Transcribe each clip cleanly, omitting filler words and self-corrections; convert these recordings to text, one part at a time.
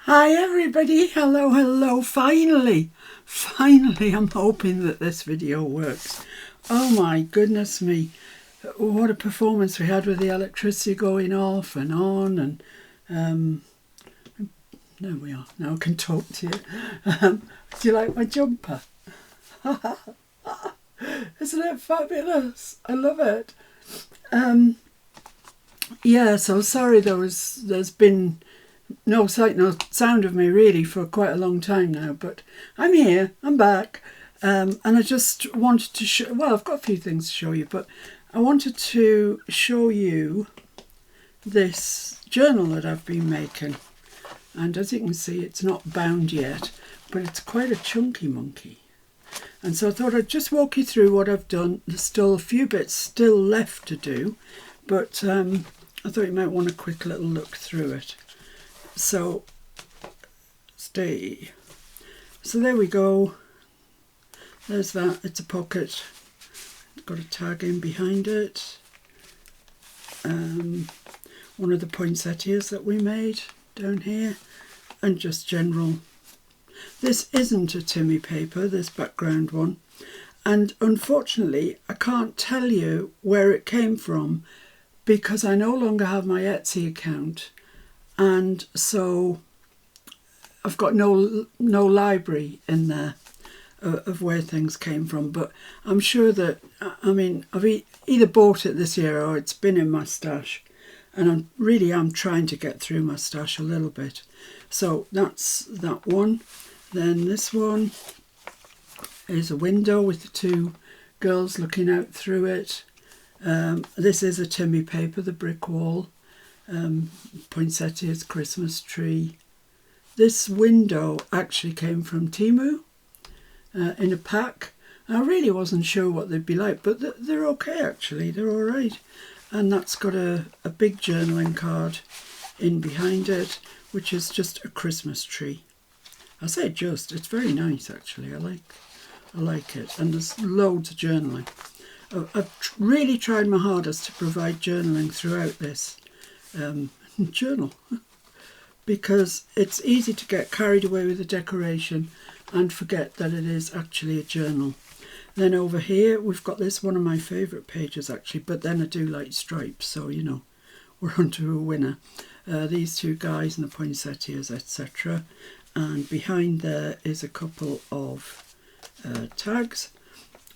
Hi everybody, hello, finally, I'm hoping that this video works. Oh my goodness me, what a performance we had with the electricity going off and on, and there we are, now I can talk to you. Do you like my jumper? Isn't it fabulous? I love it. Yeah, so sorry there's been no sight, no sound of me really for quite a long time now, but I'm here, I'm back, and I just wanted to show, well, I've got a few things to show you, but I wanted to show you this journal that I've been making, and as you can see it's not bound yet, but it's quite a chunky monkey, and so I thought I'd just walk you through what I've done. There's still a few bits still left to do, but I thought you might want a quick little look through it. So there we go, there's that, it's a pocket, got a tag in behind it, one of the poinsettias that we made down here, and just general. This isn't a Timmy paper, this background one, and unfortunately I can't tell you where it came from because I no longer have my Etsy account. And so I've got no library in there of where things came from, but I'm sure that, I mean, I've either bought it this year or it's been in my stash, and I'm trying to get through my stash a little bit. So that's that one. Then this one is a window with the two girls looking out through it. This is a Timmy paper, the brick wall. Poinsettia's Christmas tree. This window actually came from Temu in a pack. I really wasn't sure what they'd be like, but they're okay actually, they're all right. And that's got a big journaling card in behind it, which is just a Christmas tree. I say just, it's very nice actually, I like it, and there's loads of journaling. I've really tried my hardest to provide journaling throughout this journal because it's easy to get carried away with the decoration and forget that it is actually a journal. Then over here we've got this, one of my favourite pages actually, but then I do like stripes, so you know, we're onto a winner. These two guys and the poinsettias, etc. And behind there is a couple of tags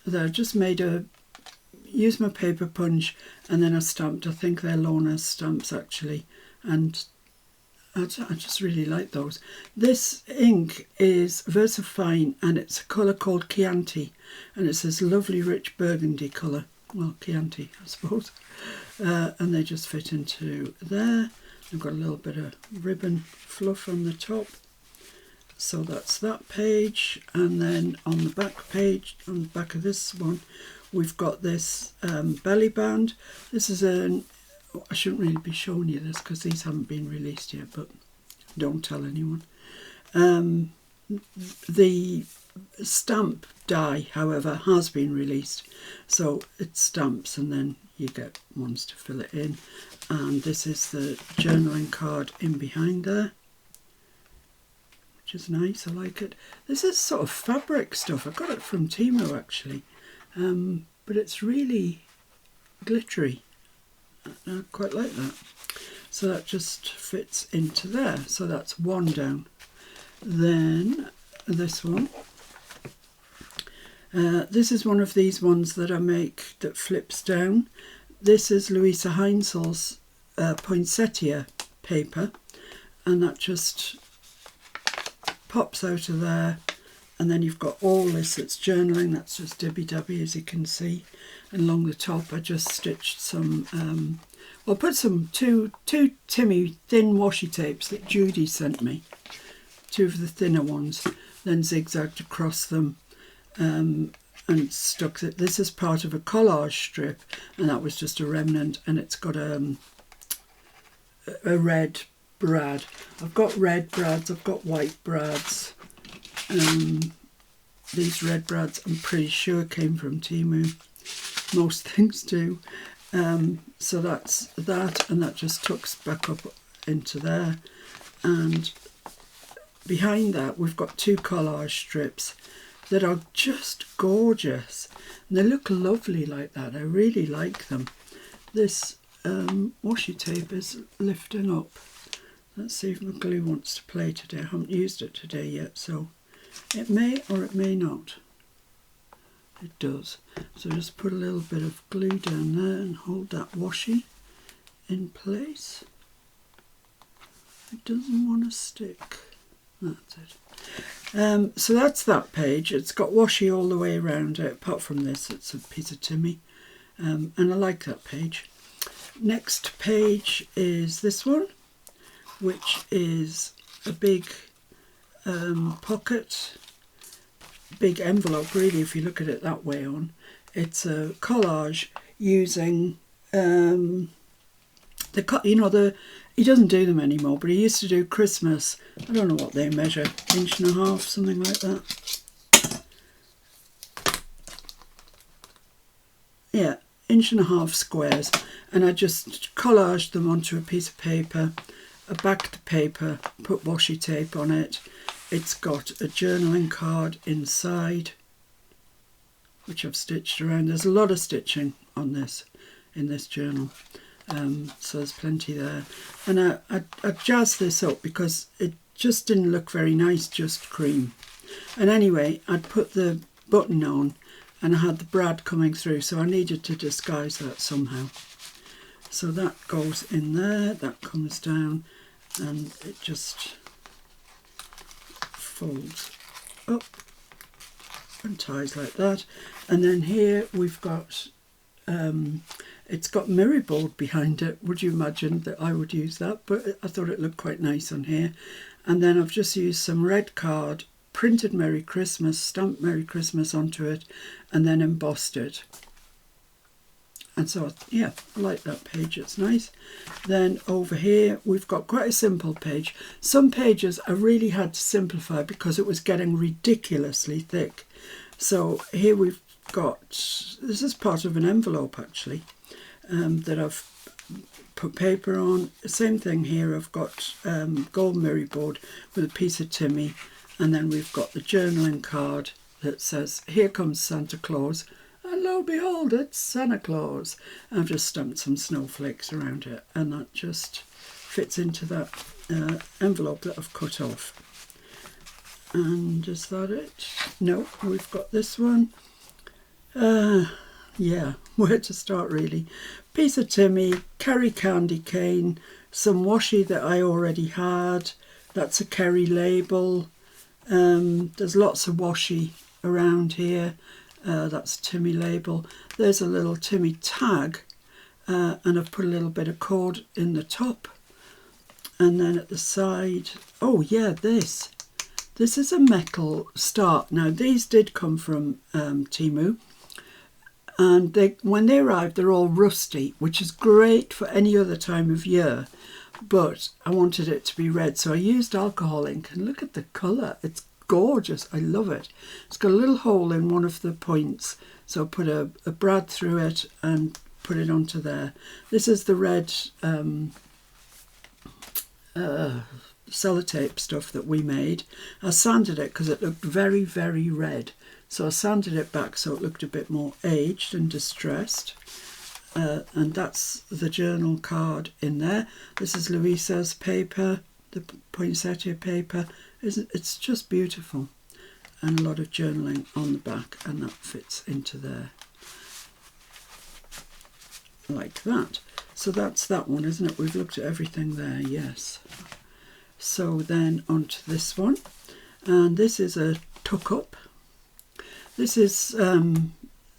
that I've just used my paper punch, and then I stamped, I think they're Lorna's stamps actually, and I just really like those. This ink is VersaFine and it's a colour called Chianti, and it's this lovely rich burgundy colour, well, Chianti I suppose, and they just fit into there. I've got a little bit of ribbon fluff on the top. So that's that page, and then on the back page, on the back of this one, we've got this belly band. This is I shouldn't really be showing you this because these haven't been released yet, but don't tell anyone. The stamp die, however, has been released. So it stamps and then you get ones to fill it in. And this is the journaling card in behind there, which is nice, I like it. This is sort of fabric stuff. I got it from Temu actually. But it's really glittery. I quite like that. So that just fits into there. So that's one down. Then this one. This is one of these ones that I make that flips down. This is Louisa Heinzel's poinsettia paper, and that just pops out of there. And then you've got all this that's journaling, that's just dibby-dabby as you can see. And along the top I just stitched some, well, put some two Timmy thin washi tapes that Judy sent me. Two of the thinner ones, then zigzagged across them and stuck it. This is part of a collage strip, and that was just a remnant, and it's got a red brad. I've got red brads, I've got white brads. These red brads I'm pretty sure came from Temu. Most things do. So that's that, and that just tucks back up into there. And behind that we've got 2 collage strips that are just gorgeous. And they look lovely like that. I really like them. This washi tape is lifting up. Let's see if my glue wants to play today. I haven't used it today yet, so it may or it may not. It does. So just put a little bit of glue down there and hold that washi in place. It doesn't want to stick. That's it. So that's that page. It's got washi all the way around it. Apart from this, it's a piece of Timmy. And I like that page. Next page is this one, which is a big pocket, big envelope really, if you look at it that way on. It's a collage using he doesn't do them anymore, but he used to do Christmas. I don't know what they measure, 1.5 inches, something like that. Yeah, 1.5 inch squares, and I just collaged them onto a piece of paper. I backed the paper, put washi tape on it. It's got a journaling card inside, which I've stitched around. There's a lot of stitching on this, in this journal. So there's plenty there. And I jazzed this up because it just didn't look very nice, just cream. And anyway, I'd put the button on and I had the brad coming through, so I needed to disguise that somehow. So that goes in there, that comes down, and it just folds up and ties like that. And then here we've got it's got Mirroboard behind it. Would you imagine that I would use that? But I thought it looked quite nice on here. And then I've just used some red card, printed Merry Christmas, stamped Merry Christmas onto it, and then embossed it. And so, yeah, I like that page, it's nice. Then over here, we've got quite a simple page. Some pages I really had to simplify because it was getting ridiculously thick. So here we've got, this is part of an envelope actually, that I've put paper on. Same thing here, I've got gold Mirroboard with a piece of Timmy, and then we've got the journaling card that says, "Here comes Santa Claus," and lo and behold, it's Santa Claus. I've just stamped some snowflakes around it, and that just fits into that envelope that I've cut off. And is that it? No, we've got this one. Yeah, where to start really. Piece of Timmy, Kerry candy cane, some washi that I already had. That's a Kerry label. There's lots of washi around here. That's Timmy label. There's a little Timmy tag, and I've put a little bit of cord in the top. And then at the side, oh yeah, this is a metal start. Now these did come from Temu, and when they arrived they're all rusty, which is great for any other time of year, but I wanted it to be red, so I used alcohol ink, and look at the colour, it's gorgeous, I love it. It's got a little hole in one of the points, so I put a brad through it and put it onto there. This is the red sellotape stuff that we made. I sanded it because it looked very, very red, so I sanded it back so it looked a bit more aged and distressed. And that's the journal card in there. This is Louisa's paper, the poinsettia paper. It's just beautiful, and a lot of journaling on the back, and that fits into there like that. So that's that one, isn't it? We've looked at everything there, yes. So then onto this one, and this is a tuck up. This is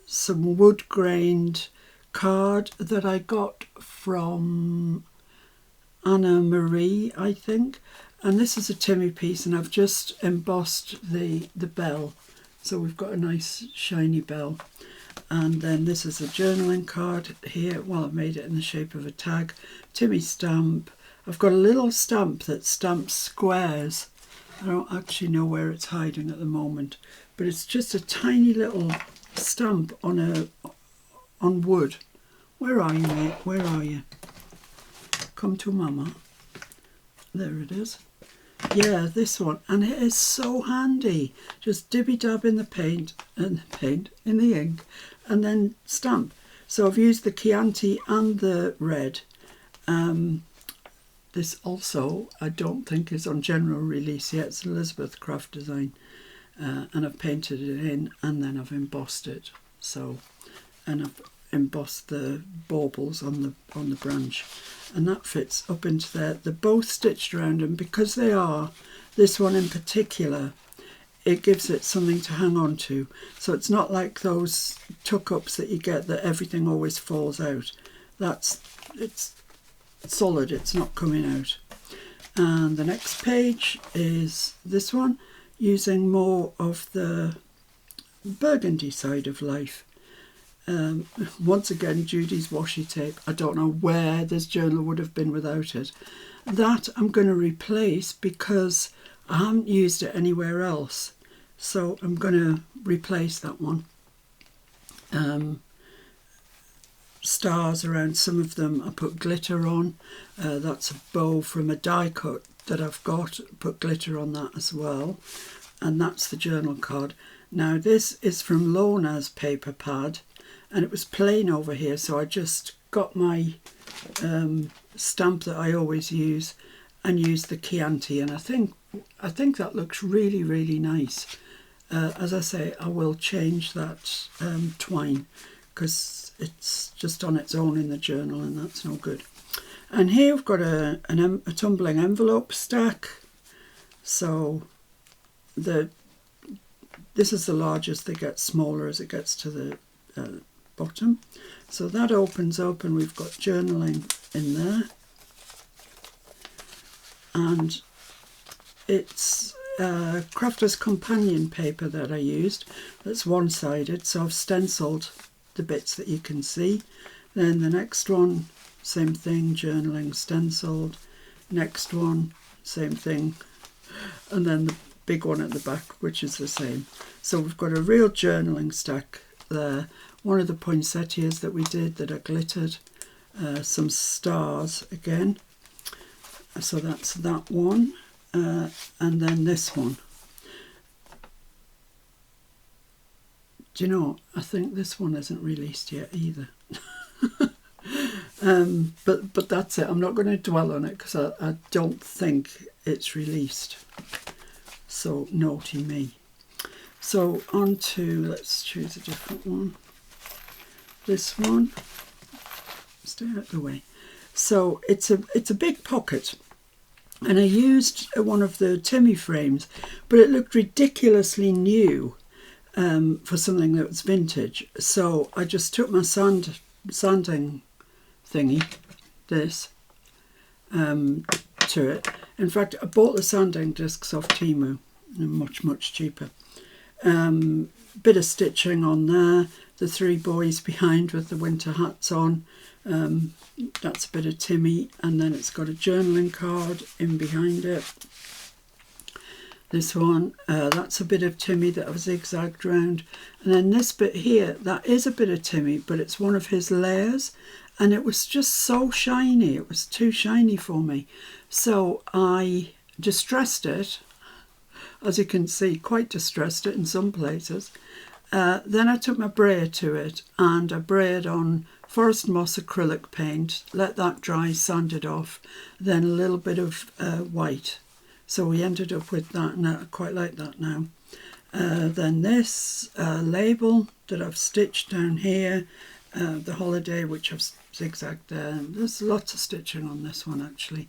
some wood grained card that I got from Anna Marie, I think. And this is a Timmy piece, and I've just embossed the bell. So we've got a nice shiny bell. And then this is a journaling card here. Well, I've made it in the shape of a tag. Timmy stamp. I've got a little stamp that stamps squares. I don't actually know where it's hiding at the moment, but it's just a tiny little stamp on wood. Where are you, mate? Where are you? Come to Mama. There it is. Yeah, this one, and it is so handy. Just dibby dab in the paint in the ink, and then stamp. So I've used the Chianti and the red. This also I don't think is on general release yet. It's Elizabeth Craft Design, and I've painted it in, and then I've embossed it. So, and I've embossed the baubles on the branch, and that fits up into there. They're both stitched around, and because they are, this one in particular, it gives it something to hang on to. So it's not like those tuck-ups that you get that everything always falls out. It's solid, it's not coming out. And the next page is this one, using more of the burgundy side of life. Once again, Judy's washi tape. I don't know where this journal would have been without it. That I'm going to replace because I haven't used it anywhere else. So I'm going to replace that one. Stars around some of them I put glitter on. That's a bow from a die cut that I've got. Put glitter on that as well. And that's the journal card. Now this is from Lona's paper pad, and it was plain over here, so I just got my stamp that I always use and used the Chianti, and I think that looks really, really nice. As I say, I will change that twine because it's just on its own in the journal, and that's no good. And here we've got a tumbling envelope stack. So this is the largest. They get smaller as it gets to the bottom. So that opens up, and we've got journaling in there. And it's Crafter's Companion paper that I used. That's one-sided, so I've stenciled the bits that you can see. Then the next one, same thing, journaling stenciled. Next one, same thing. And then the big one at the back, which is the same. So we've got a real journaling stack there. One of the poinsettias that we did that are glittered. Some stars again. So that's that one. And then this one. Do you know, I think this one isn't released yet either. But that's it. I'm not going to dwell on it because I don't think it's released. So naughty me. So on to, let's choose a different one. This one. Stay out of the way. So it's a big pocket. And I used one of the Timmy frames, but it looked ridiculously new for something that was vintage. So I just took my sanding thingy, this, to it. In fact, I bought the sanding discs off Temu, much, much cheaper. Bit of stitching on there, the three boys behind with the winter hats on. That's a bit of Timmy, and then it's got a journaling card in behind it. This one, that's a bit of Timmy that I've zigzagged round. And then this bit here, that is a bit of Timmy, but it's one of his layers, and it was just so shiny. It was too shiny for me. So I distressed it, as you can see, quite distressed it in some places. Then I took my brayer to it, and I brayed on Forest Moss acrylic paint, let that dry, sanded off, then a little bit of white. So we ended up with that, and I quite like that now. Then this label that I've stitched down here, the holiday, which I've zigzagged there. There's lots of stitching on this one actually.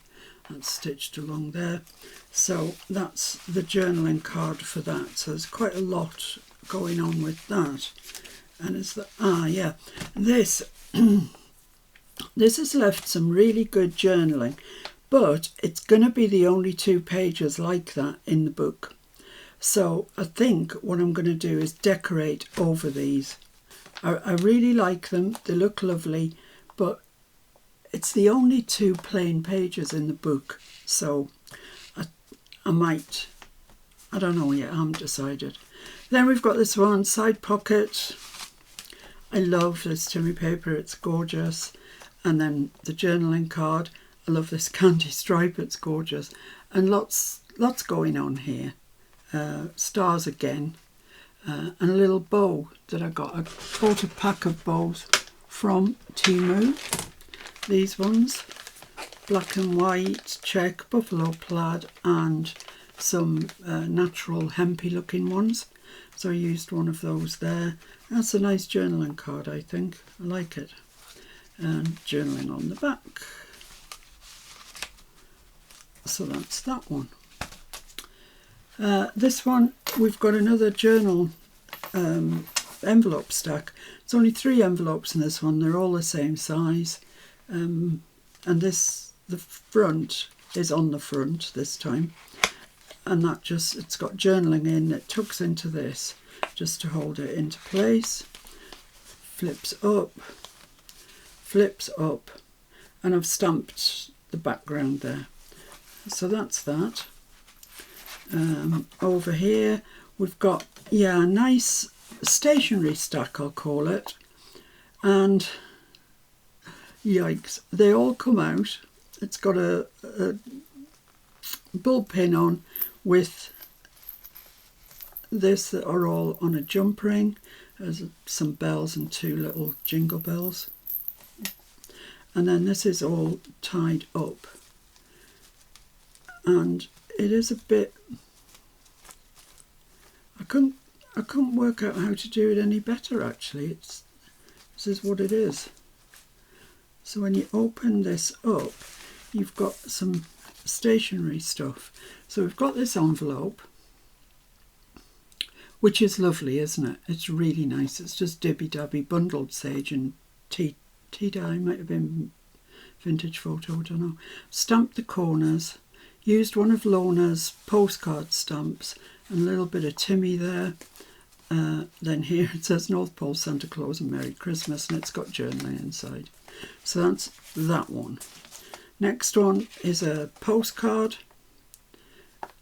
That's stitched along there. So that's the journaling card for that. So there's quite a lot going on with that. And it's the, yeah, this this has left some really good journaling, but it's going to be the only 2 pages like that in the book. So I think what I'm going to do is decorate over these. I really like them, they look lovely, but it's the only 2 plain pages in the book. So I might, I don't know yet, I haven't decided. Then we've got this one, side pocket. I love this Timmy paper, it's gorgeous. And then the journaling card, I love this candy stripe, it's gorgeous. And lots lots going on here. Stars again, and a little bow that I got. I bought a pack of bows from Temu. These ones, black and white, check, buffalo plaid, and some natural hempy looking ones. So I used one of those there. That's a nice journaling card, I think. I like it. And journaling on the back. So that's that one. This one, we've got another journal envelope stack. It's only 3 envelopes in this one. They're all the same size. And this, the front is on the front this time. And that just, it's got journaling in. It tucks into this just to hold it into place. Flips up. And I've stamped the background there. So that's that. Over here we've got, a nice stationery stack, I'll call it, and yikes, they all come out. It's got a bull pin on with this that are all on a jump ring. There's some bells and 2 little jingle bells, and then this is all tied up, and it is a bit, I couldn't work out how to do it any better actually. This is what it is. So when you open this up, you've got some stationery stuff. So we've got this envelope, which is lovely, isn't it? It's really nice. It's just Dibby Dabby bundled sage and tea dye, might have been vintage photo, I don't know. Stamped the corners, used one of Lona's postcard stamps and a little bit of Timmy there. Then here it says North Pole Santa Claus and Merry Christmas, and it's got journaling inside. So that's that one. Next one is a postcard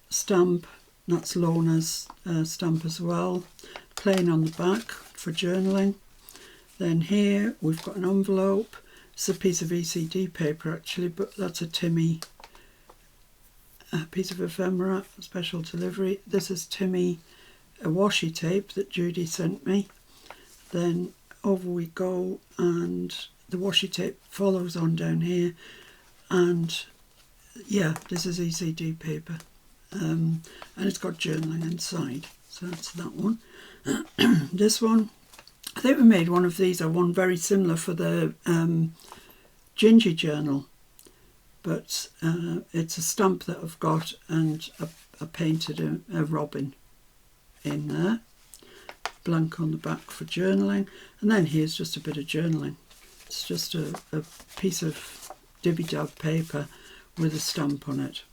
stamp. That's Lona's stamp as well. Plain on the back for journaling. Then here we've got an envelope. It's a piece of ECD paper actually, but that's a Timmy piece of ephemera, special delivery. This is Timmy a washi tape that Judy sent me. Then over we go, and the washi tape follows on down here, and this is ECD paper, and it's got journaling inside. So that's that one. This one, I think we made one of these, or one very similar for the Gingy journal, but it's a stamp that I've got, and I painted a robin in there, blank on the back for journaling, and then here's just a bit of journaling. It's just a piece of Dibby Dab paper with a stamp on it,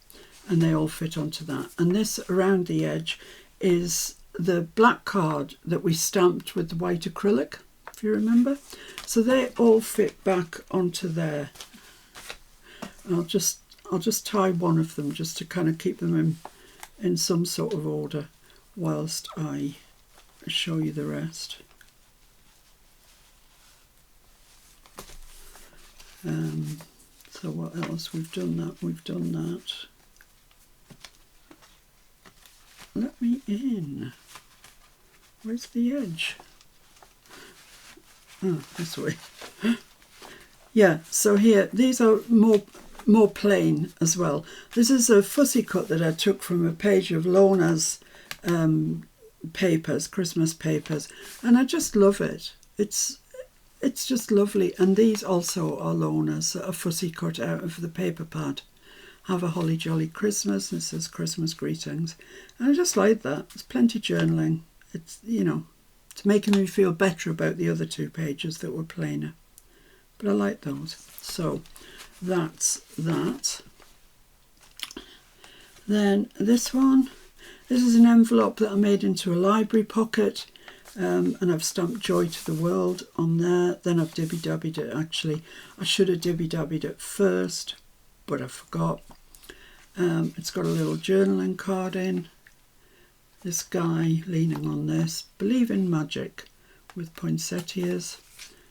and they all fit onto that. And this around the edge is the black card that we stamped with the white acrylic, if you remember. So they all fit back onto there. And I'll just tie one of them just to kind of keep them in some sort of order whilst I show you the rest. So what else? We've done that. Let me in. Where's the edge? Oh, this way. Yeah, so here, these are more plain as well. This is a fussy cut that I took from a page of Lona's papers, Christmas papers, and I just love it. It's just lovely. And these also are Lona's, a fussy cut out of the paper pad. Have a holly jolly Christmas, and it says Christmas greetings, and I just like that. It's plenty journaling. It's, you know, it's making me feel better about the other 2 pages that were plainer, but I like those. So that's that. Then this one, this is an envelope that I made into a library pocket, and I've stamped Joy to the World on there. Then I've Dibby Dabbied it actually. I should have Dibby Dabbied it first, but I forgot. It's got a little journaling card in. This guy leaning on this, believe in magic, with poinsettias,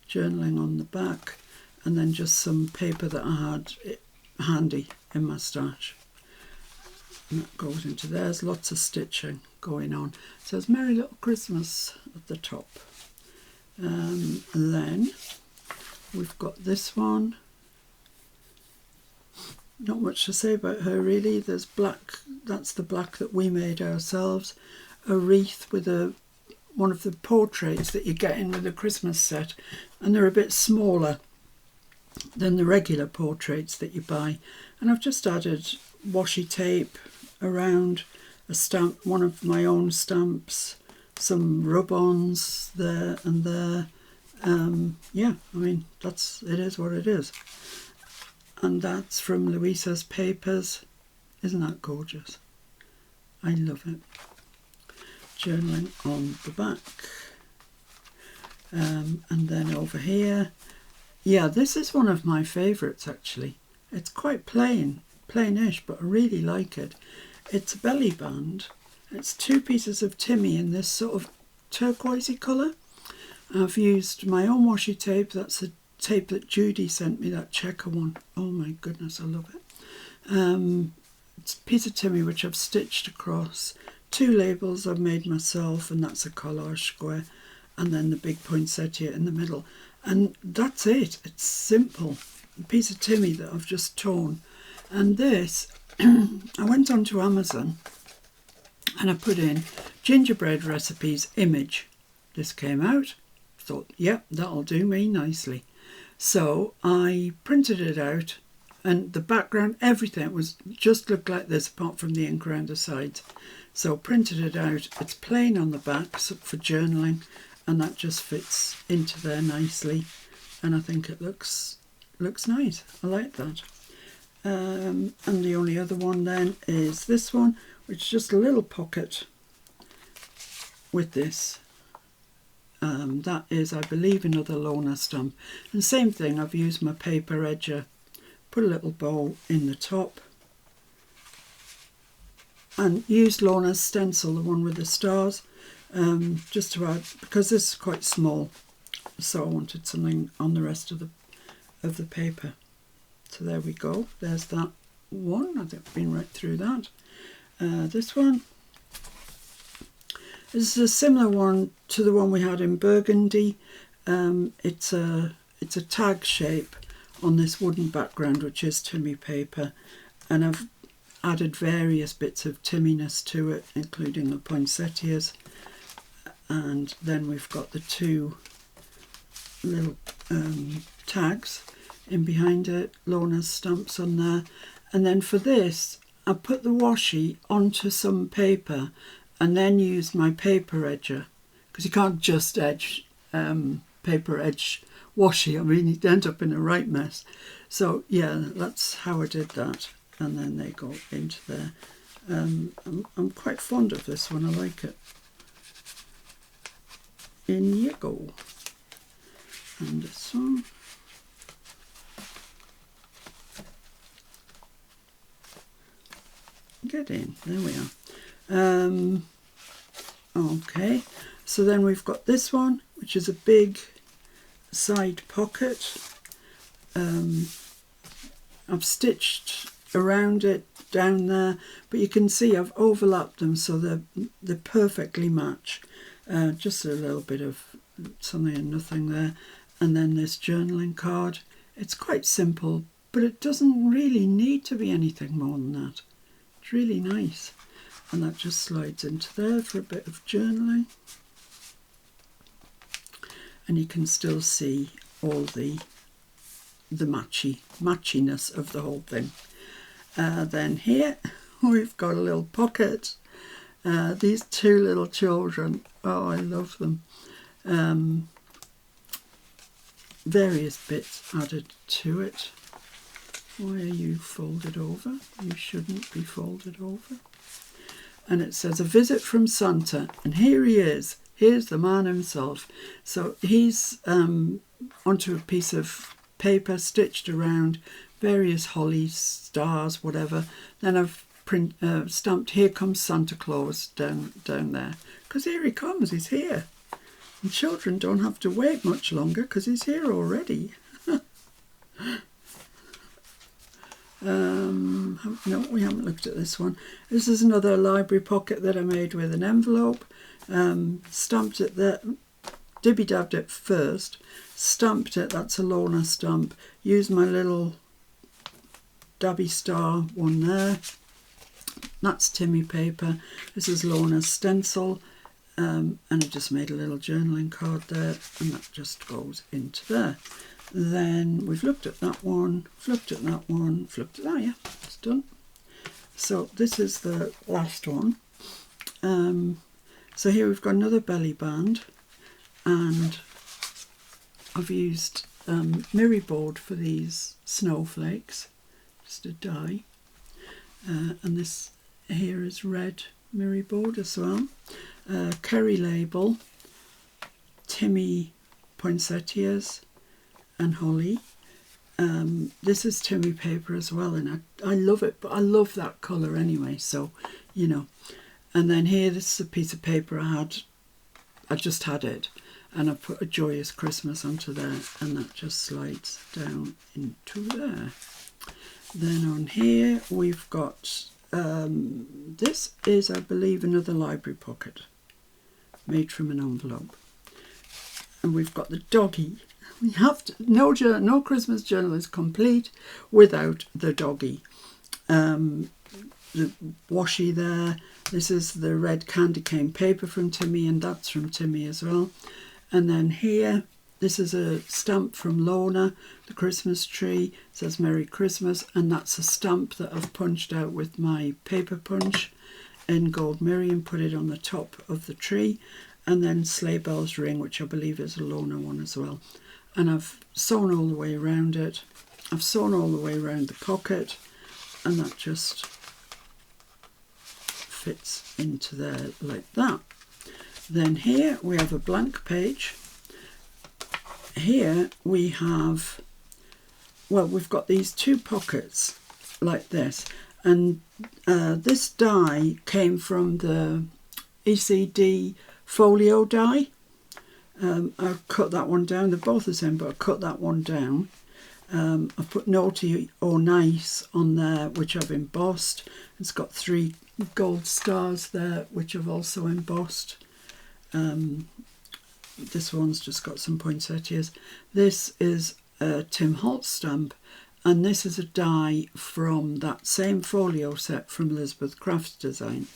journaling on the back, and then just some paper that I had handy in my stash. And that goes into there. There's lots of stitching going on. It says Merry Little Christmas at the top. And then we've got this one. Not much to say about her really. There's black, that's the black that we made ourselves. A wreath with one of the portraits that you get in with the Christmas set. And they're a bit smaller than the regular portraits that you buy. And I've just added washi tape around a stamp, one of my own stamps, some rub-ons there and there. Yeah, I mean, it is what it is. And that's from Louisa's Papers. Isn't that gorgeous? I love it. Journaling on the back. And then over here, yeah, this is one of my favourites actually. It's quite plainish, but I really like it. It's a belly band. It's 2 pieces of Timmy in this sort of turquoisey colour. I've used my own washi tape. That's a tape that Judy sent me, that checker one. Oh my goodness, I love it. It's a piece of Timmy which I've stitched across. 2 labels I've made myself, and that's a collage square. And then the big poinsettia in the middle. And that's it. It's simple. A piece of Timmy that I've just torn. And this, I went onto Amazon and I put in gingerbread recipes image. This came out. Thought, yep, that'll do me nicely. So I printed it out, and the background, everything was just looked like this apart from the ink around the sides. So printed it out. It's plain on the back for journaling, and that just fits into there nicely. And I think it looks nice. I like that. And the only other one then is this one, which is just a little pocket with this. That is, I believe, another Lorna stamp. And same thing, I've used my paper edger, put a little bow in the top, and used Lorna's stencil, the one with the stars, just to add, because this is quite small, so I wanted something on the rest of the paper. So there we go. There's that one. I think I've been right through that. This one. This is a similar one to the one we had in burgundy. It's a tag shape on this wooden background, which is Timmy paper, and I've added various bits of Timminess to it, including the poinsettias. And then we've got the 2 little tags in behind it, Lorna's stamps on there. And then for this, I put the washi onto some paper and then used my paper edger, because you can't just edge paper edge washi. I mean, you'd end up in a right mess. So yeah, that's how I did that. And then they go into there. I'm quite fond of this one. I like it. In you go. And this one. Get in. There we are. Okay, so then we've got this one, which is a big side pocket. I've stitched around it down there, but you can see I've overlapped them so they perfectly match. Just a little bit of something and nothing there. And then this journaling card. It's quite simple, but it doesn't really need to be anything more than that. It's really nice. And that just slides into there for a bit of journaling. And you can still see all the matchiness of the whole thing. Then here we've got a little pocket. These 2 little children, oh, I love them. Various bits added to it. Why are you folded over? You shouldn't be folded over. And it says, a visit from Santa, and here he is. Here's the man himself. So he's onto a piece of paper stitched around various holly stars, whatever. Then I've stamped, here comes Santa Claus down there. Because here he comes, he's here. And children don't have to wait much longer because he's here already. No, we haven't looked at this one. This is another library pocket that I made with an envelope. Stamped it there, dibby-dabbed it first, stamped it, that's a Lorna stamp, used my little dabby star one there. That's Timmy paper. This is Lorna's stencil, and I just made a little journaling card there, and that just goes into there. Then we've looked at that one, looked at that one, looked at that, yeah, it's done. So this is the last one. So here we've got another belly band, and I've used Miri board for these snowflakes, just a die. And this here is red Miri board as well. Kerry label, Timmy poinsettias and holly. This is Timmy paper as well, and I love it, but I love that colour anyway, so you know. And then here, this is a piece of paper I just had it, and I put a Joyous Christmas onto there, and that just slides down into there. Then on here we've got this is, I believe, another library pocket made from an envelope, and we've got the doggy. We have to, no Christmas journal is complete without the doggy. The washi there. This is the red candy cane paper from Timmy, and that's from Timmy as well. And then here, this is a stamp from Lorna, the Christmas tree. It says Merry Christmas, and that's a stamp that I've punched out with my paper punch in Gold Miri and put it on the top of the tree. And then Sleigh Bells Ring, which I believe is a Lorna one as well. And I've sewn all the way around it. I've sewn all the way around the pocket, and that just fits into there like that. Then here we have a blank page. Here we have, well, we've got these two pockets like this, and this die came from the ECD folio die. I cut that one down. They're both the same, but I cut that one down. I've put naughty or nice on there, which I've embossed. It's got 3 gold stars there, which I've also embossed. This one's just got some poinsettias. This is a Tim Holtz stamp, and this is a die from that same folio set from Elizabeth Crafts Design.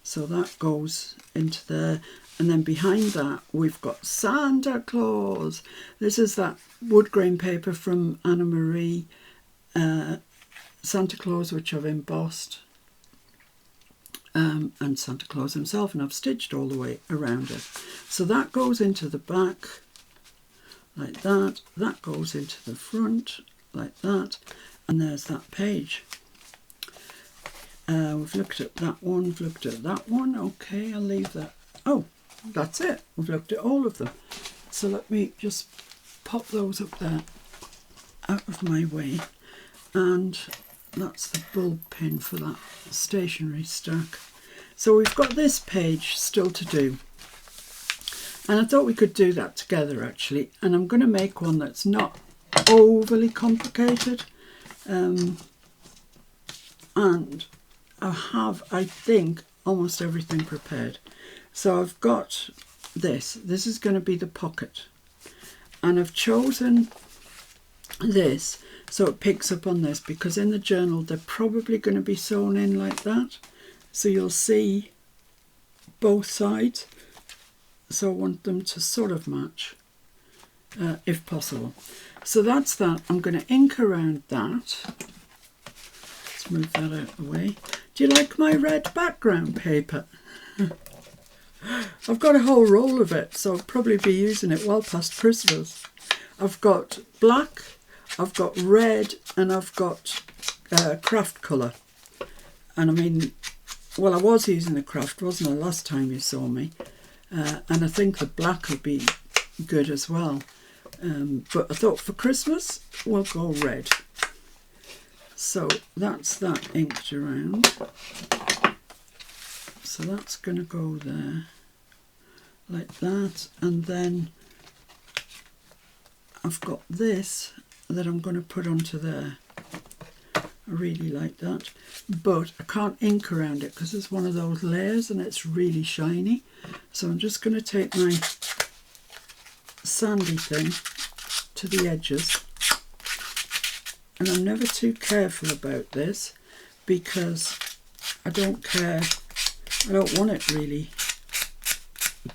So that goes into there. And then behind that, we've got Santa Claus. This is that wood grain paper from Anna Marie, Santa Claus, which I've embossed, and Santa Claus himself, and I've stitched all the way around it. So that goes into the back, like that. That goes into the front, like that. And there's that page. We've looked at that one, we've looked at that one. Okay, I'll leave that. Oh, that's it. We've looked at all of them. So let me just pop those up there out of my way. And that's the bulb pin for that stationery stack. So we've got this page still to do. And I thought we could do that together actually. And I'm going to make one that's not overly complicated. And I have, I think, almost everything prepared. So I've got this. This is going to be the pocket. And I've chosen this so it picks up on this, because in the journal they're probably going to be sewn in like that. So you'll see both sides. So I want them to sort of match, if possible. So that's that. I'm going to ink around that. Let's move that out of the way. Do you like my red background paper? I've got a whole roll of it, so I'll probably be using it well past Christmas. I've got black, I've got red, and I've got craft colour. And I mean, well, I was using the craft, wasn't I, last time you saw me? And I think the black will be good as well. But I thought for Christmas, we'll go red. So that's that inked around. So that's going to go there like that. And then I've got this that I'm going to put onto there. I really like that. But I can't ink around it because it's one of those layers and it's really shiny. So I'm just going to take my sandy thing to the edges. And I'm never too careful about this because I don't care. I don't want it really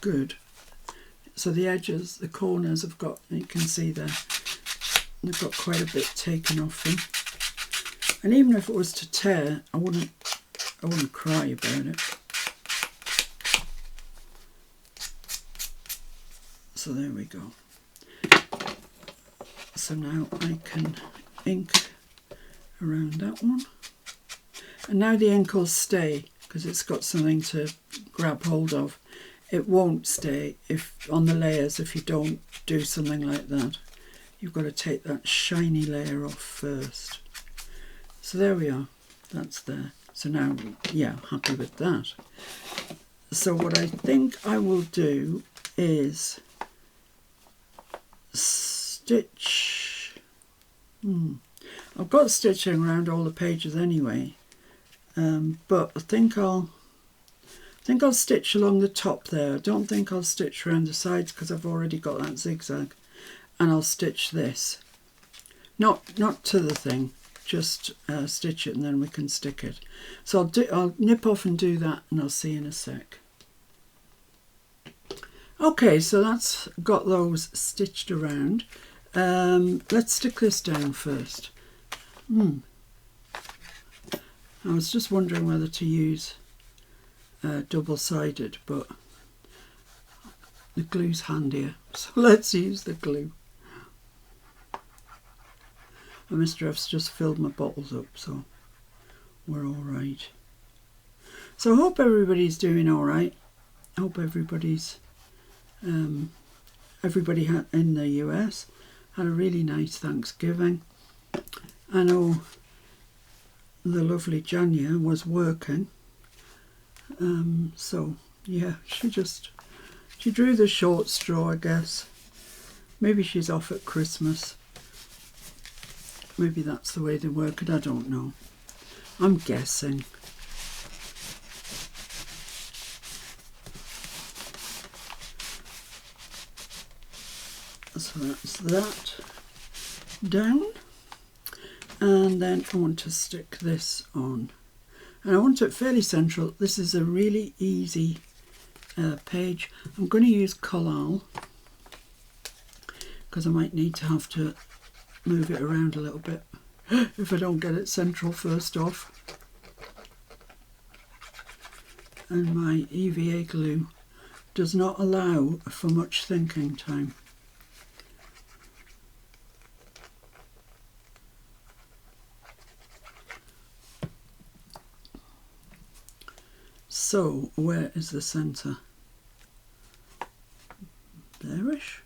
good. So the edges, the corners have got, you can see there, they've got quite a bit taken off them. And even if it was to tear, I wouldn't cry about it. So there we go. So now I can ink around that one. And now the ink will stay because it's got something to grab hold of. It won't stay if on the layers if you don't do something like that. You've got to take that shiny layer off first. So there we are, that's there. So now, yeah, I'm happy with that. So what I think I will do is stitch. I've got stitching around all the pages anyway, but I think I'll stitch along the top there. I don't think I'll stitch around the sides because I've already got that zigzag, and I'll stitch this. Not to the thing. Just stitch it and then we can stick it. So I'll nip off and do that and I'll see you in a sec. Okay, so that's got those stitched around. Let's stick this down first. I was just wondering whether to use double-sided, but the glue's handier, so let's use the glue. And Mr. F's just filled my bottles up, so we're all right. So I hope everybody's doing all right. I hope everybody's everybody in the US had a really nice Thanksgiving. I know the lovely Janya was working, so yeah, she drew the short straw, I guess. Maybe she's off at Christmas. Maybe that's the way they work it, I don't know. I'm guessing. So that's that down. And then I want to stick this on. And I want it fairly central. This is a really easy page. I'm going to use Collall because I might need to have to move it around a little bit if I don't get it central first off. And my EVA glue does not allow for much thinking time. So where is the centre? There-ish?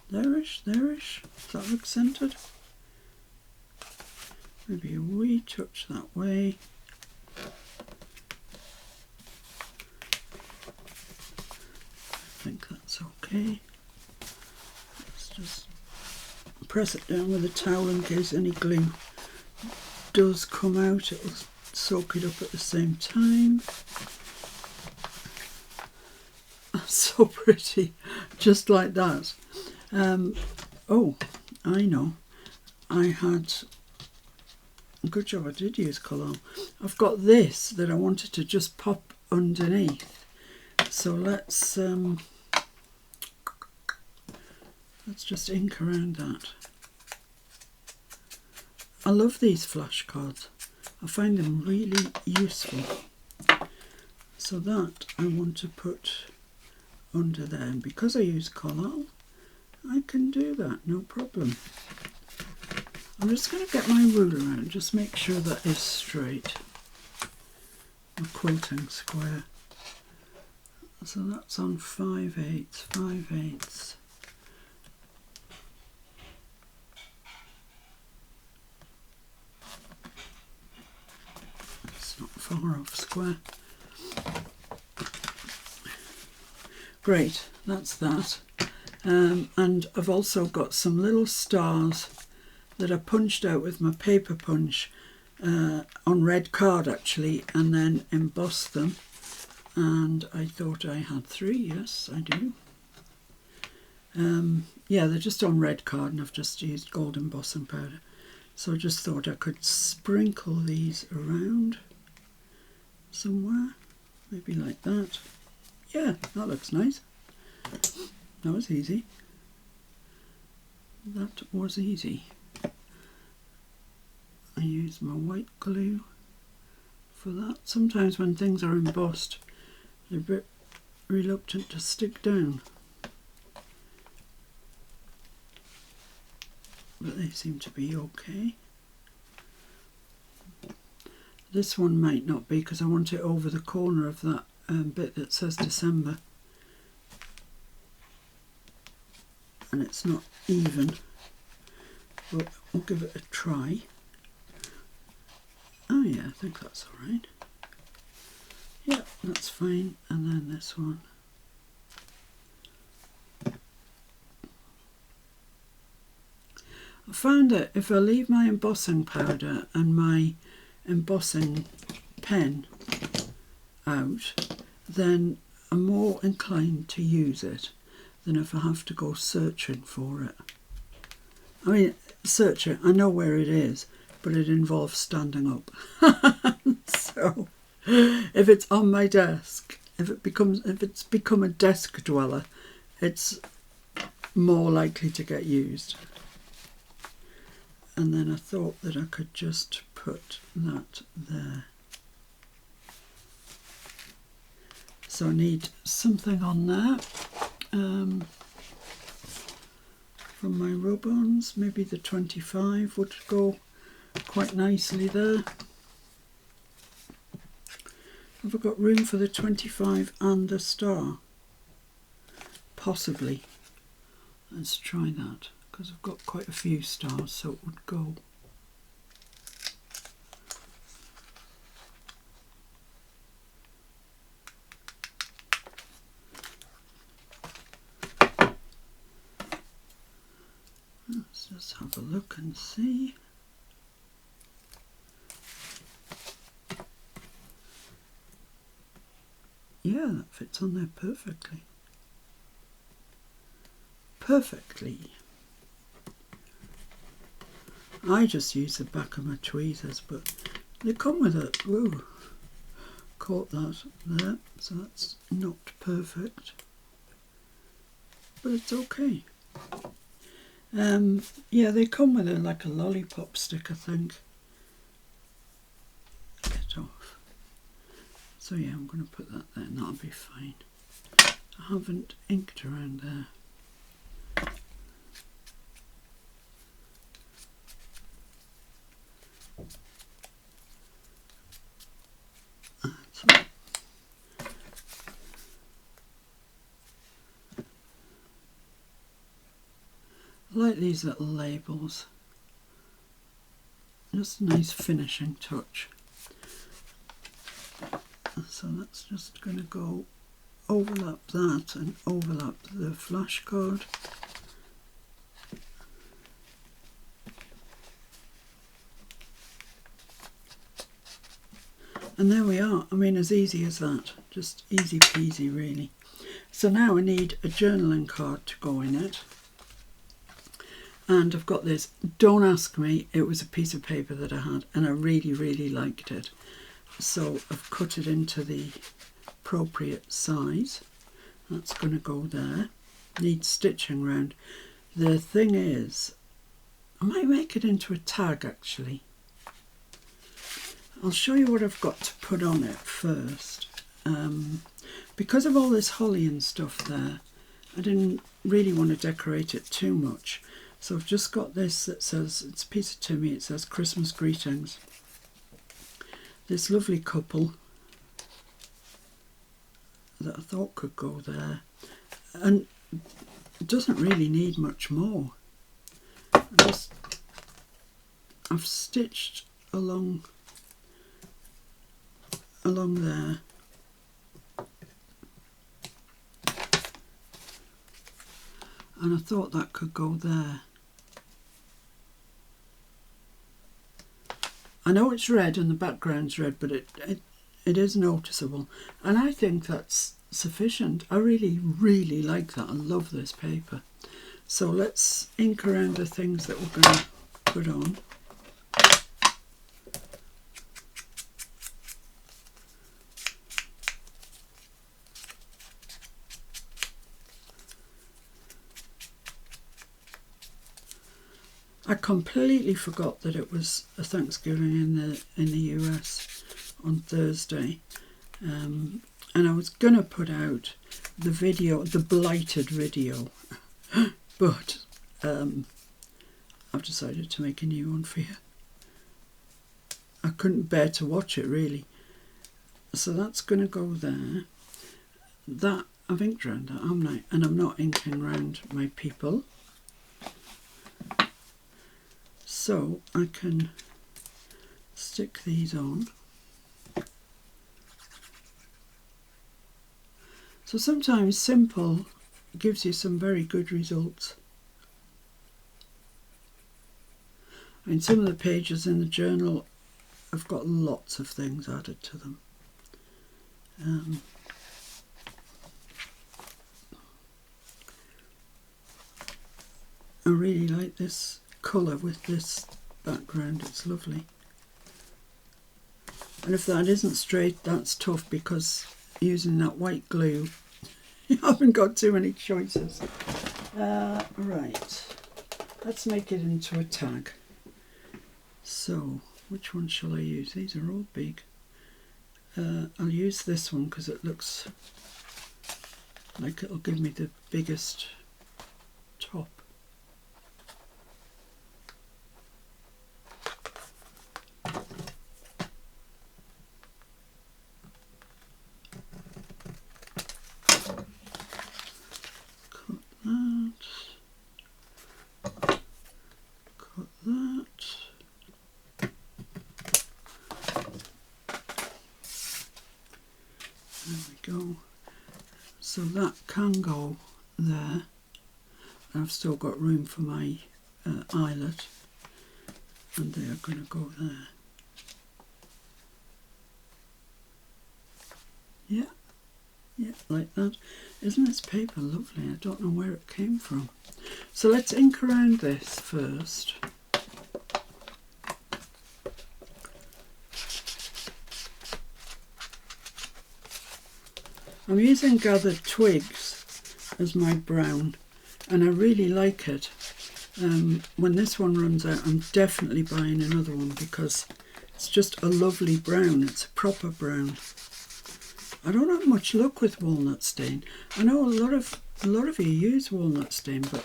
There-ish, there-ish. Does that look centred? Maybe a wee touch that way. I think that's okay. Let's just press it down with a towel in case any glue does come out. It will soak it up at the same time. So pretty, just like that. Oh, I know. I had a good job. I did use Collall. I've got this that I wanted to just pop underneath. So let's just ink around that. I love these flashcards. I find them really useful. So that I want to put under there, and because I use Collall, I can do that, no problem. I'm just going to get my ruler out and just make sure that is straight. My quilting square. So that's on 5/8, 5/8. It's not far off square. Great, that's that. And I've also got some little stars that are punched out with my paper punch on red card actually, and then emboss them. And I thought I had 3. Yes, I do. Yeah, they're just on red card, and I've just used gold embossing powder. So I just thought I could sprinkle these around somewhere, maybe like that. Yeah, that looks nice. That was easy. That was easy. I use my white glue for that. Sometimes when things are embossed, they're a bit reluctant to stick down, but they seem to be okay. This one might not be, because I want it over the corner of that bit that says December, and it's not even, but we'll give it a try. Oh yeah, I think that's alright. Yeah, that's fine. And then this one. I found that if I leave my embossing powder and my embossing pen out, then I'm more inclined to use it than if I have to go searching for it. I mean, searching, I know where it is, but it involves standing up. So if it's on my desk, if it's become a desk dweller, it's more likely to get used. And then I thought that I could just put that there. So I need something on there from my rub-ons. Maybe the 25 would go quite nicely there. Have I got room for the 25 and the star? Possibly. Let's try that, because I've got quite a few stars, so it would go. Let's just have a look and see. Yeah, that fits on there perfectly. Perfectly. I just use the back of my tweezers, but they come with it. Whoa, caught that there, so that's not perfect, but it's okay. Yeah, they come with it like a lollipop stick, I think. Get off. So yeah, I'm going to put that there, and that'll be fine. I haven't inked around there. I like these little labels. Just a nice finishing touch. So that's just going to go overlap that and overlap the flashcard. And there we are. I mean, as easy as that. Just easy peasy, really. So now I need a journaling card to go in it. And I've got this. Don't ask me. It was a piece of paper that I had, and I really, really liked it. So I've cut it into the appropriate size. That's going to go there. Needs stitching round. The thing is, I might make it into a tag actually. I'll show you what I've got to put on it first. Because of all this holly and stuff there, I didn't really want to decorate it too much. So I've just got this that says, it's a piece of Timmy, it says Christmas greetings. This lovely couple that I thought could go there, and it doesn't really need much more. I've stitched along there, and I thought that could go there. I know it's red and the background's red, but it is noticeable. And I think that's sufficient. I really, really like that. I love this paper. So let's ink around the things that we're going to put on. I completely forgot that it was a Thanksgiving in the US on Thursday, and I was gonna put out the video, the blighted video, but I've decided to make a new one for you. I couldn't bear to watch it really, so that's gonna go there. That I've inked around that, haven't I? And I'm not inking around my people. So I can stick these on. So sometimes simple gives you some very good results. I mean, some of the pages in the journal have got lots of things added to them. I really like this colour with this background, it's lovely. And if that isn't straight, that's tough, because using that white glue you haven't got too many choices. Right, let's make it into a tag. So which one shall I use? These are all big. I'll use this one because it looks like it'll give me the biggest top. So that can go there. I've still got room for my eyelet, and they are going to go there. Yeah, like that. Isn't this paper lovely? I don't know where it came from. So let's ink around this first. I'm using Gathered Twigs as my brown, and I really like it. When this one runs out, I'm definitely buying another one because it's just a lovely brown. It's a proper brown. I don't have much luck with walnut stain. I know a lot of you use walnut stain, but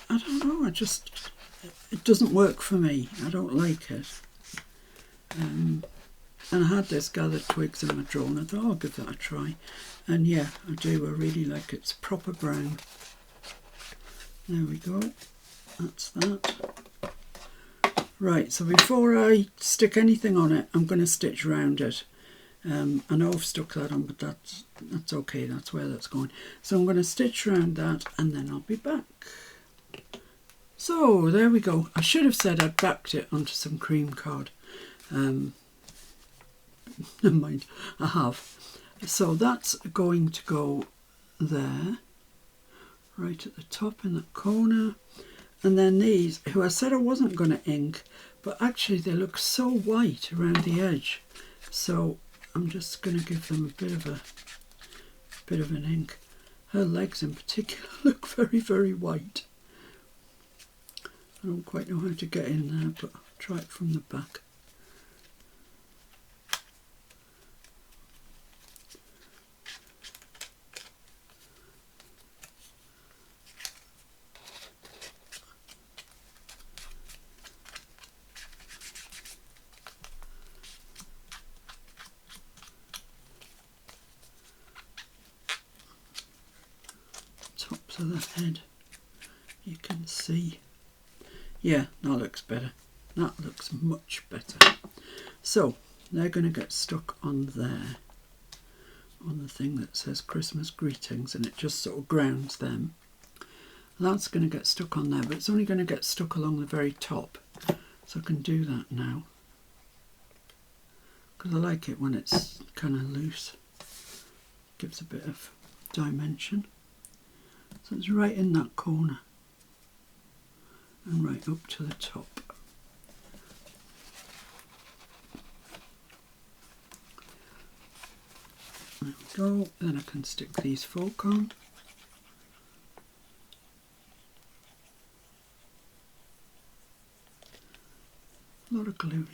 I don't know. It doesn't work for me. I don't like it. And I had this Gathered Twigs in my drawer, and I thought, I'll give that a try. And yeah, I do. I really like it. It's proper brown. There we go. That's that. Right, so before I stick anything on it, I'm going to stitch around it. I know I've stuck that on, but that's okay. That's where that's going. So I'm going to stitch around that, and then I'll be back. So there we go. I should have said I'd backed it onto some cream card. Never mind, I have. So that's going to go there, right at the top in that corner. And then these, who I said I wasn't going to ink, but actually they look so white around the edge. So I'm just going to give them a bit of an ink. Her legs in particular look very, very white. I don't quite know how to get in there, but I'll try it from the back. Tops of the head, you can see. Yeah, that looks better. That looks much better. So they're going to get stuck on there, on the thing that says Christmas greetings, and it just sort of grounds them. That's going to get stuck on there, but it's only going to get stuck along the very top. So I can do that now. because I like it when it's kind of loose. Gives a bit of dimension. So it's right in that corner and right up to the top. There we go. Then I can stick these folk on. A lot of gluing.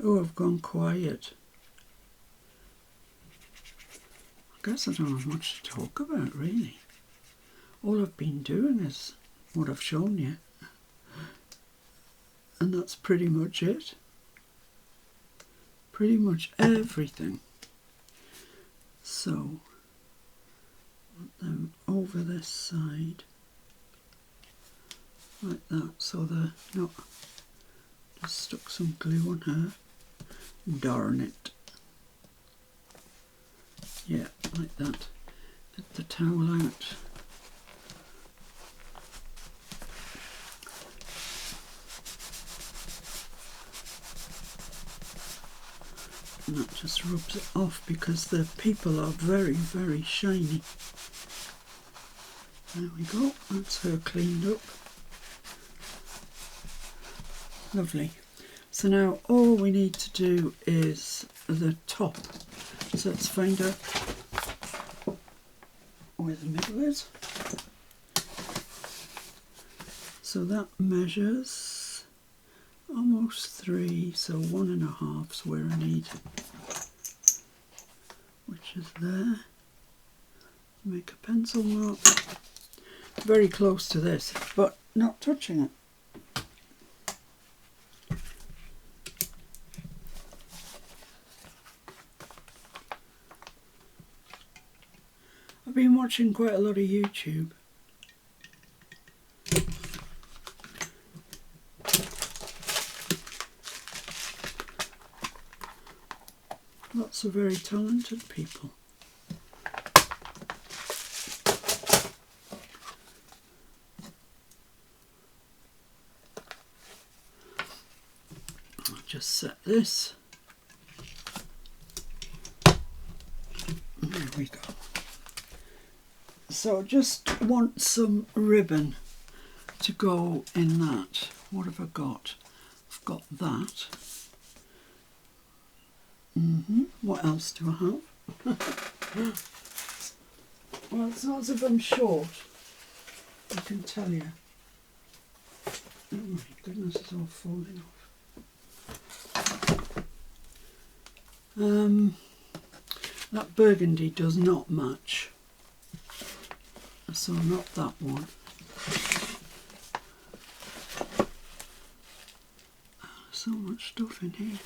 Oh, I've gone quiet. I guess I don't have much to talk about, really. All I've been doing is what I've shown you. And that's pretty much it. Pretty much everything. So, put them over this side. Like that, so they're not... Just stuck some glue on her. Darn it. Yeah, like that. Get the towel out. And that just rubs it off because the people are very, very shiny. There we go, that's her cleaned up. Lovely. So now all we need to do is the top. So let's find out where the middle is. So that measures almost 3, so 1.5 is where I need, which is there. Make a pencil mark. Very close to this, but not touching it. I've been watching quite a lot of YouTube. Lots of very talented people. I'll just set this. There we go. So just want some ribbon to go in that. What have I got? I've got that. What else do I have? Well, it's not as if I'm short, I can tell you. Oh my goodness, it's all falling off. That burgundy does not match, so not that one. So much stuff in here.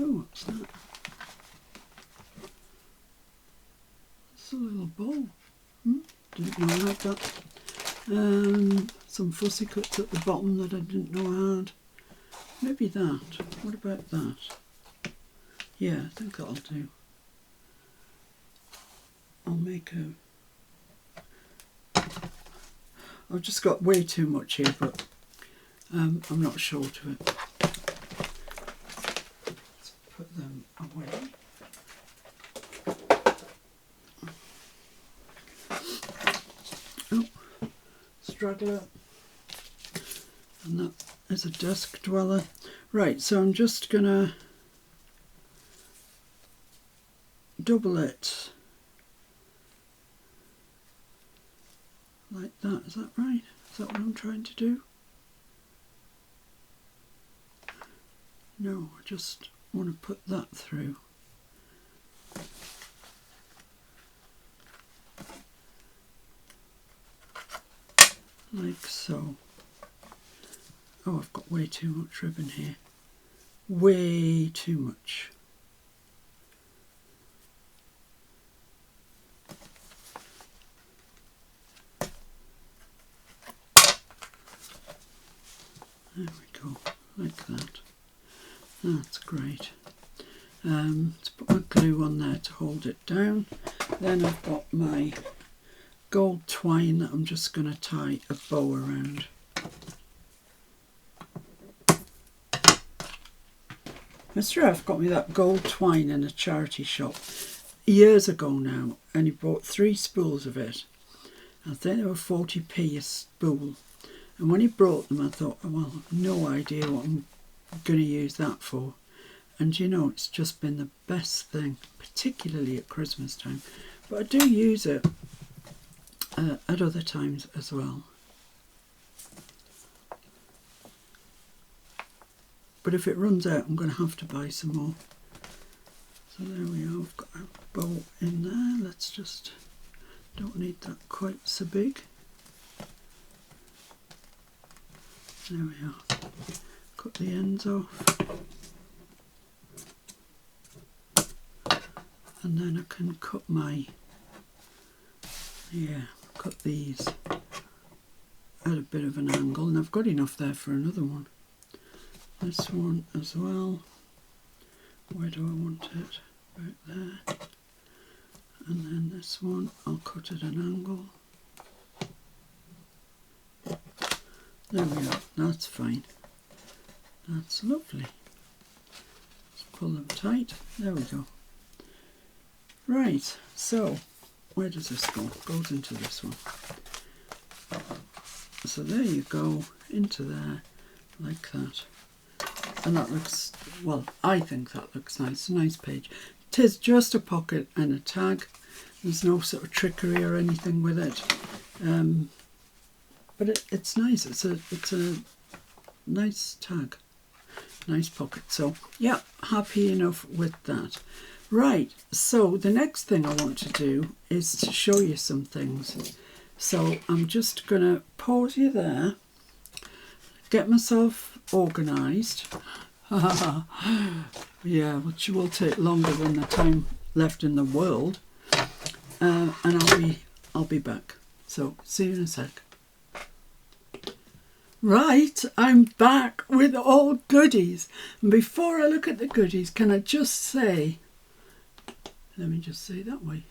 Oh, what's that? It's a little bowl. Didn't know I had that. Some fussy cuts at the bottom that I didn't know I had. Maybe that. What about that? Yeah, I think that'll do. I'll make a... I've just got way too much here, but I'm not short of it. Let's put them away. Oh, straggler. And that is a desk dweller. Right, so I'm just gonna double it. Like that, is that right? Is that what I'm trying to do? No, I just want to put that through. Like so. Oh, I've got way too much ribbon here. Way too much. go, like that. That's great. Let's put my glue on there to hold it down. Then I've got my gold twine that I'm just going to tie a bow around. Mr. F got me that gold twine in a charity shop years ago now, and he bought 3 spools of it. I think they were 40p a spool. And when he brought them, I thought, oh, well, I've no idea what I'm going to use that for. And you know, it's just been the best thing, particularly at Christmas time. But I do use it at other times as well. But if it runs out, I'm going to have to buy some more. So there we are, I've got a bow in there. Let's just, don't need that quite so big. There we are. Cut the ends off. And then I can cut cut these at a bit of an angle. And I've got enough there for another one. This one as well. Where do I want it? About there. And then this one, I'll cut at an angle. There we are, that's fine. That's lovely. Let's pull them tight. There we go. Right, so where does this go? It goes into this one. So there you go, into there, like that. And that looks, well, I think that looks nice. A nice page. It is just a pocket and a tag. There's no sort of trickery or anything with it. But it's nice. It's a nice tag. Nice pocket. So, yeah, happy enough with that. Right, so the next thing I want to do is to show you some things. So I'm just going to pause you there. Get myself organised. Yeah, which will take longer than the time left in the world. And I'll be back. So see you in a sec. Right, I'm back with all goodies. And before I look at the goodies, can I just say, let me just say that way.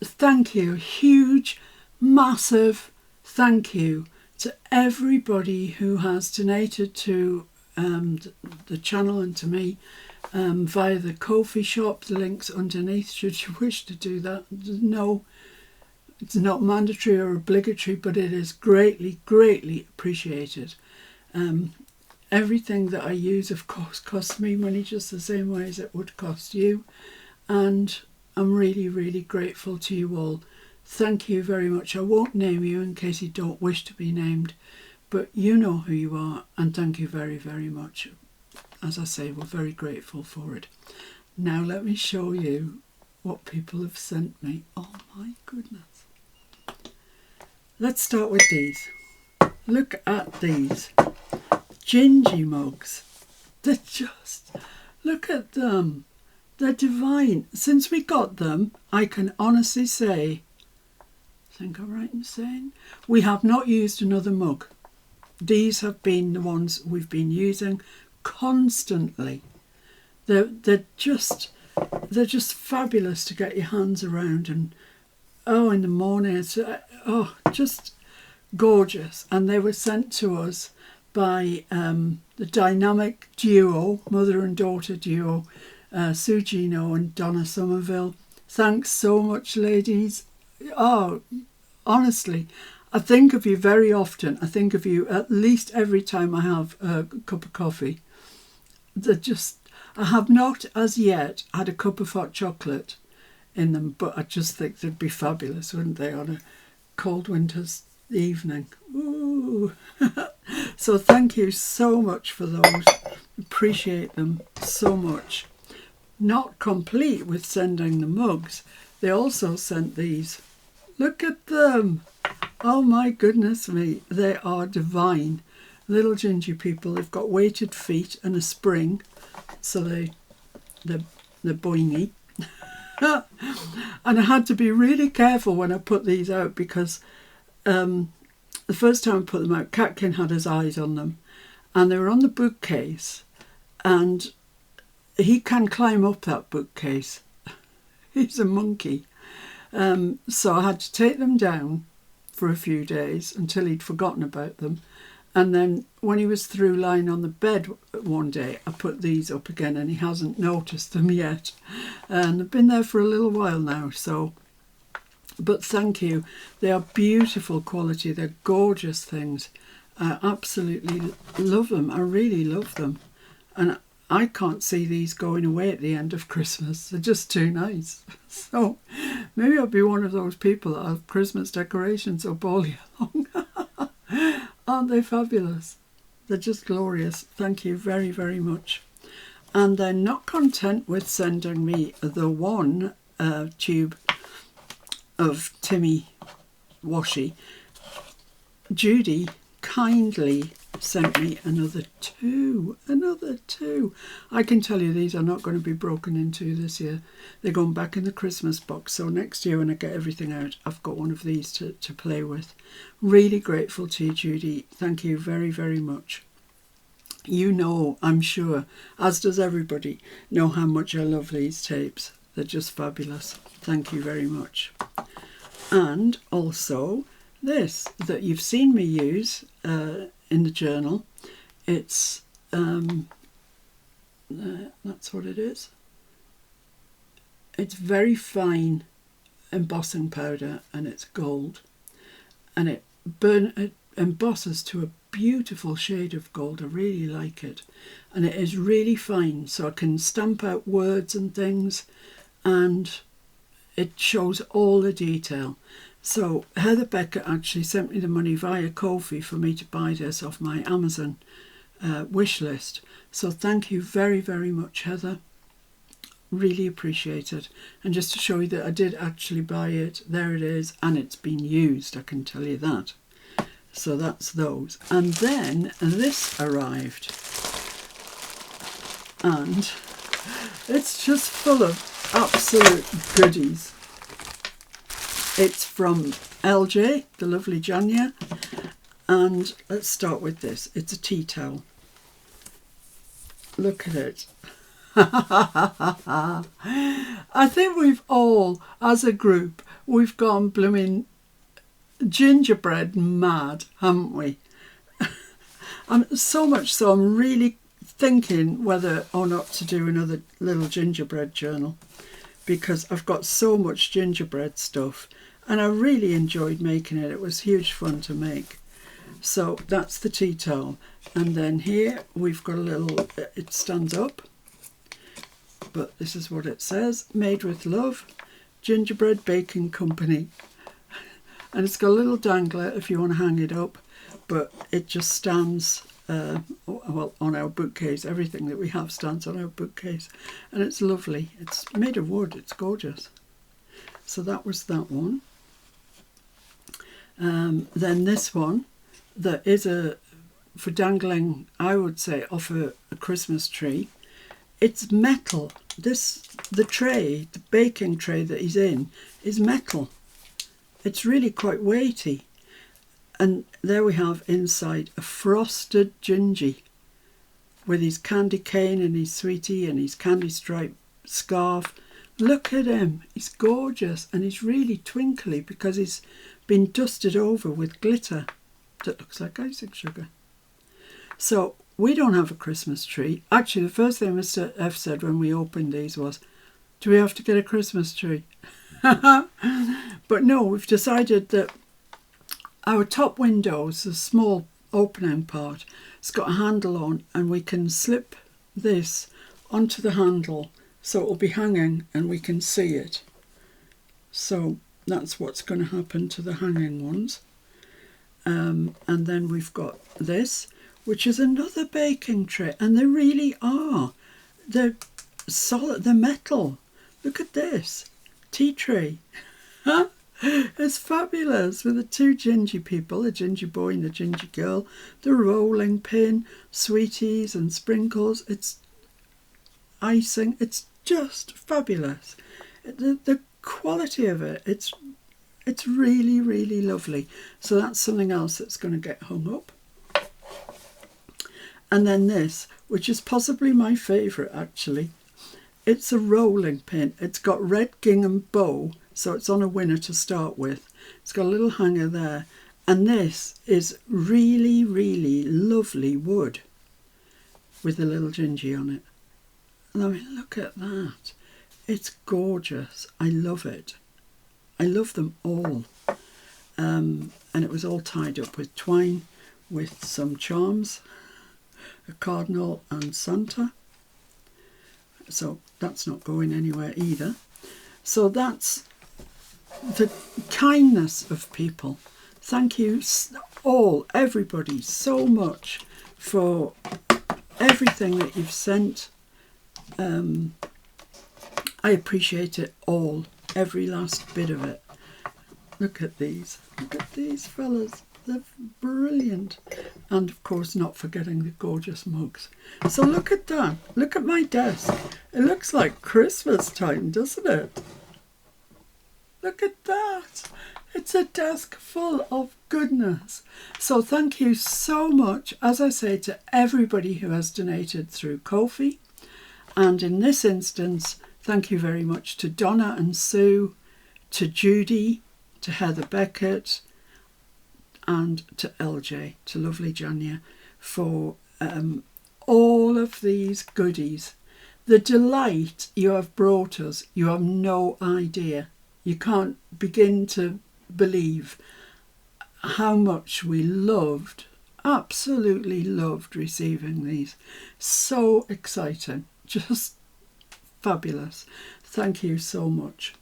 Thank you, huge, massive thank you to everybody who has donated to the channel and to me via the Ko-fi shop. The link's underneath should you wish to do that. No, it's not mandatory or obligatory, but it is greatly, greatly appreciated. Everything that I use, of course, costs me money just the same way as it would cost you. And I'm really, really grateful to you all. Thank you very much. I won't name you in case you don't wish to be named, but you know who you are, and thank you very, very much. As I say, we're very grateful for it. Now let me show you what people have sent me. Oh my goodness. Let's start with these. Look at these. Gingy mugs. They're just, look at them. They're divine. Since we got them, I can honestly say, I think I'm right in saying, we have not used another mug. These have been the ones we've been using constantly. They're just fabulous to get your hands around, and in the morning it's just gorgeous. And they were sent to us by the dynamic duo, mother and daughter duo, Sue Gino and Donna Somerville. Thanks so much, ladies. Oh, honestly, I think of you very often. I think of you at least every time I have a cup of coffee. I have not as yet had a cup of hot chocolate in them, but I just think they'd be fabulous, wouldn't they, on a cold winter's evening. Ooh. So thank you so much for those. Appreciate them so much. Not complete with sending the mugs, they also sent these. Look at them. Oh my goodness me, they are divine. Little ginger people. They've got weighted feet and a spring, so they're boingy. And I had to be really careful when I put these out, because the first time I put them out, Catkin had his eyes on them, and they were on the bookcase, and he can climb up that bookcase. He's a monkey. So I had to take them down for a few days until he'd forgotten about them. And then when he was through lying on the bed one day, I put these up again, and he hasn't noticed them yet. And they've been there for a little while now. So, but thank you. They are beautiful quality. They're gorgeous things. I absolutely love them. I really love them. And I can't see these going away at the end of Christmas. They're just too nice. So maybe I'll be one of those people that have Christmas decorations up all year long. Aren't they fabulous? They're just glorious. Thank you very, very much. And they're not content with sending me the one tube of Timmy washi. Judy kindly sent me another two. I can tell you these are not going to be broken into this year. They're going back in the Christmas box. So next year when I get everything out, I've got one of these to play with. Really grateful to you, Judy. Thank you very, very much. You know, I'm sure, as does everybody, know how much I love these tapes. They're just fabulous. Thank you very much. And also this that you've seen me use in the journal. It's that's what it is. It's very fine embossing powder, and it's gold, and it embosses to a beautiful shade of gold. I really like it, and it is really fine, so I can stamp out words and things, and it shows all the detail. So Heather Beckett actually sent me the money via Ko-fi for me to buy this off my Amazon wish list. So thank you very, very much, Heather. Really appreciate it. And just to show you that I did actually buy it, there it is, and it's been used, I can tell you that. So that's those. And then this arrived, and it's just full of absolute goodies. It's from LJ, the lovely Janya, and let's start with this. It's a tea towel. Look at it. I think we've all, as a group, we've gone blooming gingerbread mad, haven't we? So much so I'm really thinking whether or not to do another little gingerbread journal, because I've got so much gingerbread stuff, and I really enjoyed making it. It was huge fun to make. So that's the tea towel. And then here we've got a little, it stands up, but this is what it says: made with love, Gingerbread Baking Company. And it's got a little dangler if you want to hang it up, but it just stands well on our bookcase. Everything that we have stands on our bookcase, and it's lovely. It's made of wood. It's gorgeous. So that was that one. Then this one, that is for dangling, I would say, off a Christmas tree. It's metal. The tray, the baking tray that he's in, is metal. It's really quite weighty. And there we have inside a frosted gingy with his candy cane and his sweetie and his candy stripe scarf. Look at him. He's gorgeous, and he's really twinkly because he's been dusted over with glitter that looks like icing sugar. So we don't have a Christmas tree. Actually, the first thing Mr. F said when we opened these was, do we have to get a Christmas tree? But no, we've decided that our top windows, the small opening part, it's got a handle on, and we can slip this onto the handle so it'll be hanging and we can see it. So that's what's going to happen to the hanging ones. And then we've got this, which is another baking tray, and they really are. They're solid, they're metal. Look at this tea tray. It's fabulous, with the two gingy people, the gingy boy and the gingy girl, the rolling pin, sweeties and sprinkles. It's icing. It's just fabulous. The quality of it, it's really, really lovely. So that's something else that's going to get hung up. And then this, which is possibly my favourite actually. It's a rolling pin. It's got red gingham bow, so it's on a winner to start with. It's got a little hanger there. And this is really, really lovely wood with a little gingy on it. And I mean, look at that. It's gorgeous. I love it. I love them all. And it was all tied up with twine with some charms, a cardinal and Santa. So that's not going anywhere either. So that's the kindness of people. Thank you all, everybody, so much for everything that you've sent. I appreciate it all, every last bit of it. Look at these fellas. They're brilliant. And of course, not forgetting the gorgeous mugs. So look at that. Look at my desk. It looks like Christmas time, doesn't it? Look at that. It's a desk full of goodness. So thank you so much, as I say, to everybody who has donated through Ko-fi. And in this instance, thank you very much to Donna and Sue, to Judy, to Heather Beckett, and to LJ, to lovely Janya, for all of these goodies. The delight you have brought us, you have no idea. You can't begin to believe how much we loved, absolutely loved receiving these. So exciting, just fabulous. Thank you so much.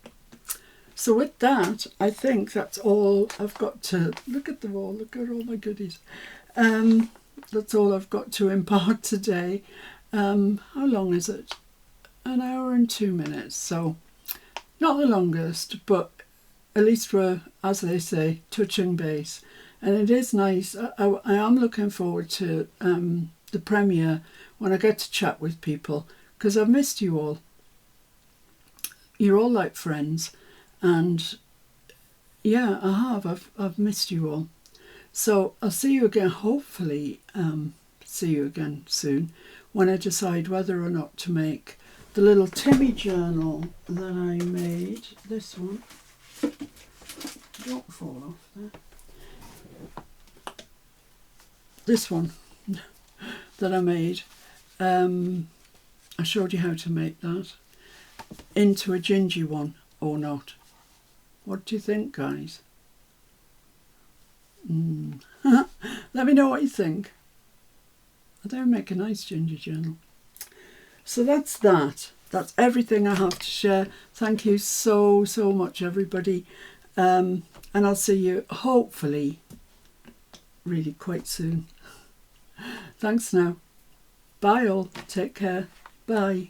So with that, I think that's all I've got to... Look at them all, look at all my goodies. That's all I've got to impart today. How long is it? 1 hour and 2 minutes. So not the longest, but at least we're, as they say, touching base. And it is nice. I am looking forward to the premiere when I get to chat with people, because I've missed you all. You're all like friends. And yeah, I have. I've missed you all. So I'll see you again, hopefully see you again soon, when I decide whether or not to make the little Timmy journal that I made. This one. Don't fall off there. This one that I made. I showed you how to make that into a gingy one or not. What do you think, guys? Let me know what you think. I think I'll make a nice ginger journal. So that's that. That's everything I have to share. Thank you so, so much, everybody. And I'll see you, hopefully, really quite soon. Thanks now. Bye all. Take care. Bye.